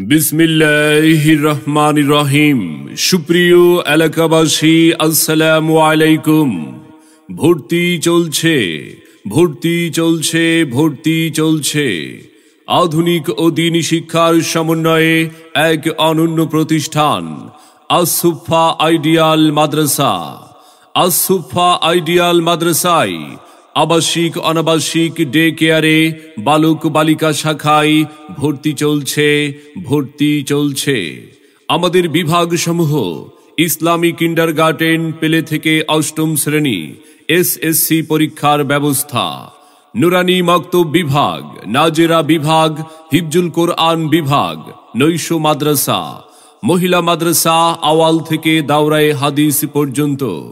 বিসমিল্লাহির রহমানির রহিম। সুপ্রিয় এলাকাবাসী, আসসালামু আলাইকুম। ভর্তি চলছে, ভর্তি চলছে, ভর্তি চলছে। আধুনিক ও দ্বীনি শিক্ষার সমন্বয়ে এক অনন্য প্রতিষ্ঠান আস-সুফা আইডিয়াল মাদ্রাসা। আস-সুফা আইডিয়াল মাদ্রাসায় আবাসিক অনাবাসিক ডে কেয়ারে বালক বালিকা শাখায় ভর্তি চলছে, ভর্তি চলছে। আমাদের বিভাগসমূহ ইসলামী কিন্ডারগার্টেন প্লে থেকে অষ্টম শ্রেণী এসএসসি পরীক্ষার ব্যবস্থা, নুরানি মক্তব বিভাগ, নাজেরা বিভাগ, হিফজুল কোরআন বিভাগ, নৈশ মাদ্রাসা, মহিলা মাদ্রাসা আওয়াল থেকে দাওরায়ে হাদিস পর্যন্ত।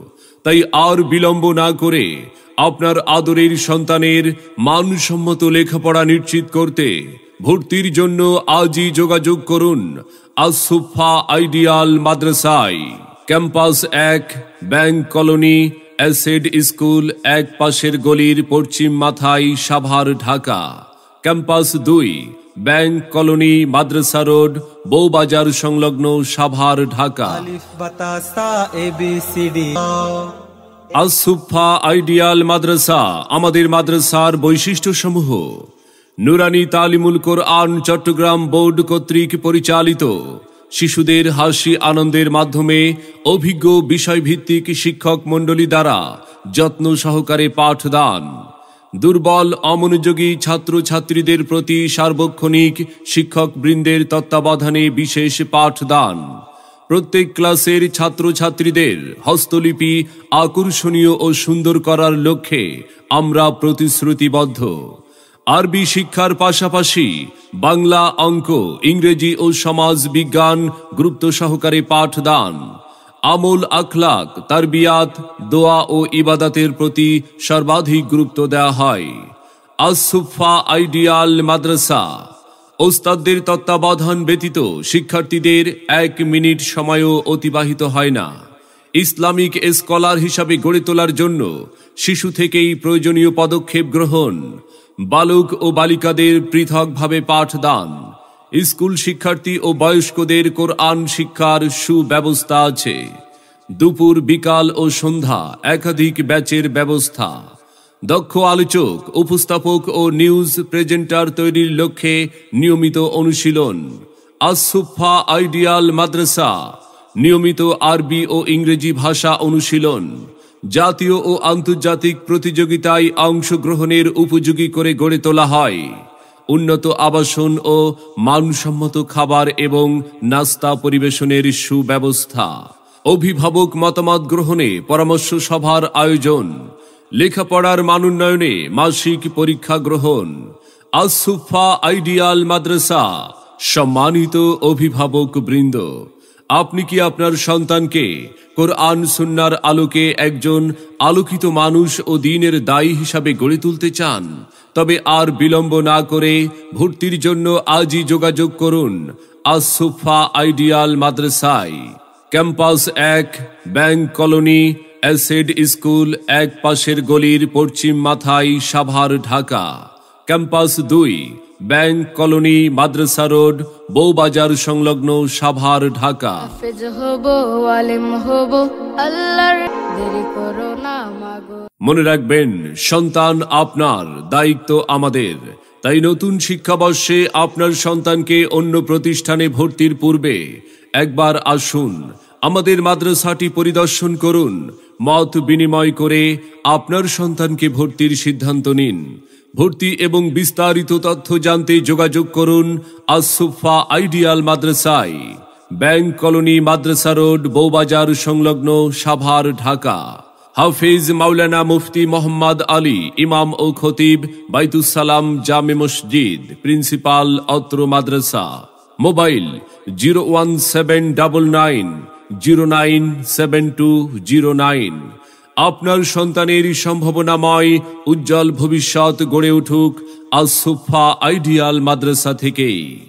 তাই আর বিলম্ব না করে আপনার আদরের সন্তানের মানসম্মত লেখাপড়া নিশ্চিত করতে ভর্তির জন্য আজই যোগাযোগ করুন আস-সুফা আইডিয়াল মাদ্রাসায়। ক্যাম্পাস 1, ব্যাংক কলোনি, অ্যাসেড স্কুল, এক পাশের গলির পশ্চিম মাথায়, Savar, Dhaka. Campus 2, bank colony, মাদ্রাসা রোড, বউবাজার সংলগ্ন, সাভার, ঢাকা। আস-সুফা আইডিয়াল মাদ্রাসা। আমাদের মাদ্রাসার বৈশিষ্ট্যসমূহ: নুরানি তালিমুল কোরআন চট্টগ্রাম বোর্ড কর্তৃক পরিচালিত, শিশুদের হাসি আনন্দের মাধ্যমে অভিজ্ঞ বিষয়ভিত্তিক শিক্ষক মণ্ডলী দ্বারা যত্ন সহকারে পাঠদান, দুর্বল অমনোযোগী ছাত্রছাত্রীদের প্রতি সার্বক্ষণিক শিক্ষক বৃন্দের তত্ত্বাবধানে বিশেষ পাঠদান, প্রত্যেক ক্লাসের ছাত্রছাত্রীদের হস্তলিপি আকর্ষণীয় ও সুন্দর করার লক্ষ্যে আমরা প্রতিশ্রুতিবদ্ধ। আরবি শিক্ষার পাশাপাশি বাংলা, অঙ্ক, ইংরেজি ও সমাজ বিজ্ঞান গুরুত্ব সহকারে পাঠদান, আমল, আখলাক, তারবিয়াত, দোয়া ও ইবাদাতের প্রতি সর্বাধিক গুরুত্ব দেওয়া হয়। আস-সুফা আইডিয়াল মাদ্রাসা। ওস্তাদদের তত্ত্বাবধান ব্যতীত শিক্ষার্থীদের 1 মিনিট সময়ও অতিবাহিত হয় না। ইসলামিক স্কলার হিসাবে গড়ে তোলার জন্য শিশু থেকেই প্রয়োজনীয় পদক্ষেপ গ্রহণ, বালক ও বালিকাদের পৃথকভাবে পাঠদান, স্কুল শিক্ষার্থী ও বয়স্কদের কোরআন শিক্ষার সুব্যবস্থা আছে। দুপুর, বিকাল ও সন্ধ্যা একাধিক ব্যাচের ব্যবস্থা। দক্ষ আলোচক, উপস্থাপক ও নিউজ প্রেজেন্টার তৈরির লক্ষ্যে নিয়মিত অনুশীলন। আস-সুফা আইডিয়াল মাদ্রাসা নিয়মিত আরবি ও ইংরেজি ভাষা অনুশীলন, জাতীয় ও আন্তর্জাতিক প্রতিযোগিতায় অংশগ্রহণের উপযোগী করে গড়ে তোলা হয়। উন্নত আবাসন ও মানসম্মত খাবার এবং নাস্তা পরিবেশনের সুব্যবস্থা। অভিভাবক মতামত গ্রহণে পরামর্শ সভার আয়োজন। লেখাপড়ার মানোন্নয়নে মাসিক পরীক্ষা গ্রহণ। আস-সুফা আইডিয়াল মাদ্রাসা। সম্মানিত অভিভাবক বৃন্দ, আপনি কি আপনার সন্তানকে কোরআন সুন্নাহর আলোকে একজন আলোকিত মানুষ ও দ্বীনের দায়ী হিসাবে গড়ে তুলতে চান? তবে আর বিলম্ব না করে ভর্তির জন্য আজই যোগাযোগ করুন আস-সুফা আইডিয়াল মাদ্রাসায়। ক্যাম্পাস 1, ব্যাংক কলোনি, অ্যাসেড স্কুল, এক পাশের গলির পশ্চিম মাথায়, Savar, Dhaka. Campus 2, bank colony, মাদ্রাসা রোড, বউবাজার সংলগ্ন, সাভার, ঢাকা। মনে রাখবেন, সন্তান আপনার, দায়িত্ব আমাদের। তাই নতুন শিক্ষাবর্ষে আপনার সন্তানকে অন্য প্রতিষ্ঠানে ভর্তির পূর্বে একবার আসুন, আমাদের মাদ্রাসাটি পরিদর্শন করুন। মত বিনিময় করে আপনার সন্তানকে ভর্তির সিদ্ধান্ত নিন। ভর্তি এবং বিস্তারিত তথ্য জানতে যোগাযোগ করুন আস-সুফা আইডিয়াল মাদ্রাসায়, ব্যাংক কলোনি, মাদ্রাসা রোড, বউবাজার সংলগ্ন, সাভার, ঢাকা। হাফেজ মাওলানা মুফতি মোহাম্মদ আলী, ইমাম ও খতিব, বাইতুস সালাম জামে মসজিদ, প্রিন্সিপাল, অত্র মাদ্রাসা। মোবাইল 01799097209। আপনার সন্তানের সম্ভাবনাময় উজ্জ্বল ভবিষ্যৎ গড়ে উঠুক আস-সুফা আইডিয়াল মাদ্রাসা থেকেই।